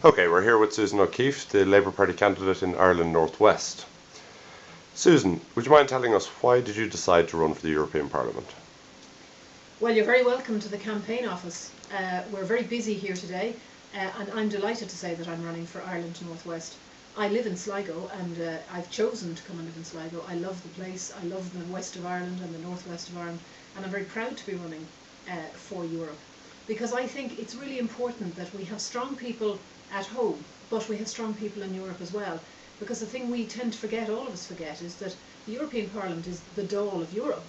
Okay, we're here with Susan O'Keefe, the Labour Party candidate in Ireland North West. Susan, would you mind telling us why did you decide to run for the European Parliament? Well, you're very welcome to the campaign office. We're very busy here today, and I'm delighted to say that I'm running for Ireland North West. I live in Sligo, and I've chosen to come and live in Sligo. I love the place, I love the west of Ireland and the northwest of Ireland, and I'm very proud to be running for Europe. Because I think it's really important that we have strong people at home, but we have strong people in Europe as well. Because the thing we tend to forget, all of us forget, is that the European Parliament is the Dáil of Europe.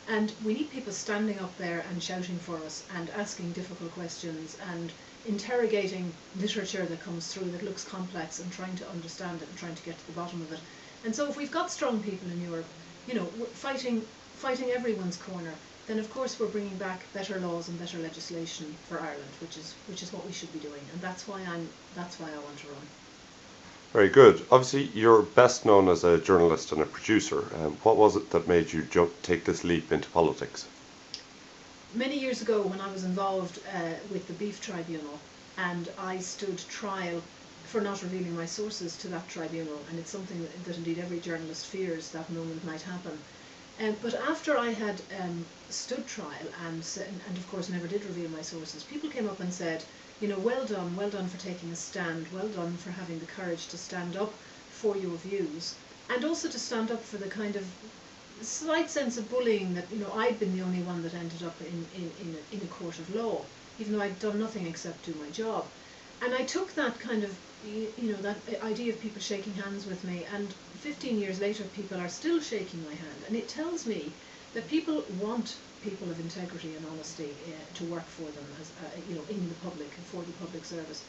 And we need people standing up there and shouting for us and asking difficult questions and interrogating literature that comes through that looks complex and trying to understand it and trying to get to the bottom of it. And so if we've got strong people in Europe, you know, fighting everyone's corner, then of course we're bringing back better laws and better legislation for Ireland, which is what we should be doing. And that's why I want to run. Very good. Obviously, you're best known as a journalist and a producer. What was it that made you take this leap into politics? Many years ago, when I was involved with the Beef Tribunal, and I stood trial for not revealing my sources to that tribunal, and it's something that indeed every journalist fears that moment might happen. But after I had stood trial and of course never did reveal my sources, people came up and said, you know, well done for taking a stand, well done for having the courage to stand up for your views, and also to stand up for the kind of slight sense of bullying that, you know, I'd been the only one that ended up in a court of law, even though I'd done nothing except do my job. And I took that kind of, you know, that idea of people shaking hands with me, and 15 years later people are still shaking my hand, and it tells me that people want people of integrity and honesty to work for them, as you know, in the public, for the public service.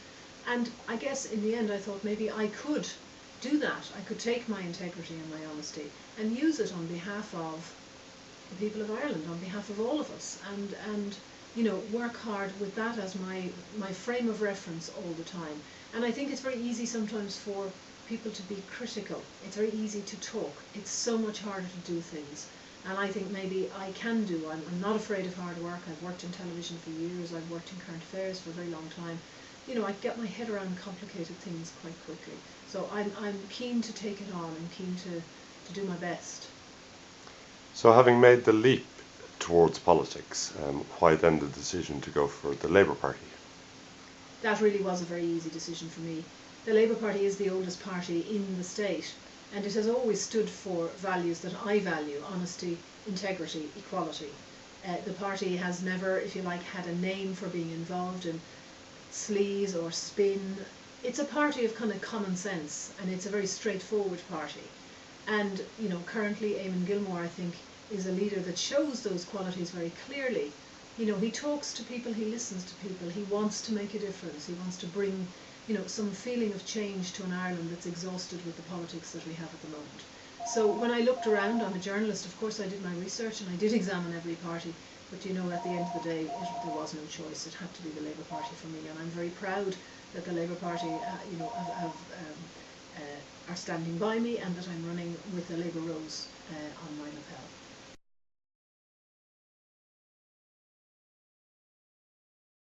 And I guess in the end I thought maybe I could do that. I could take my integrity and my honesty and use it on behalf of the people of Ireland, on behalf of all of us, and you know, work hard with that as my frame of reference all the time. And I think it's very easy sometimes for people to be critical. It's very easy to talk. It's so much harder to do things. And I think maybe I can do. I'm not afraid of hard work. I've worked in television for years. I've worked in current affairs for a very long time. You know, I get my head around complicated things quite quickly. So I'm keen to take it on. I'm keen to do my best. So having made the leap towards politics, why then the decision to go for the Labour Party? That really was a very easy decision for me. The Labour Party is the oldest party in the state, and it has always stood for values that I value: honesty, integrity, equality. The party has never, if you like, had a name for being involved in sleaze or spin. It's a party of kind of common sense, and it's a very straightforward party. And, you know, currently Eamon Gilmore, I think, is a leader that shows those qualities very clearly. You know, he talks to people, he listens to people, he wants to make a difference, he wants to bring, you know, some feeling of change to an Ireland that's exhausted with the politics that we have at the moment. So when I looked around, I'm a journalist, of course I did my research and I did examine every party, but you know, at the end of the day, there was no choice. It had to be the Labour Party for me, and I'm very proud that the Labour Party, you know, are standing by me, and that I'm running with the Labour Rose on my lapel.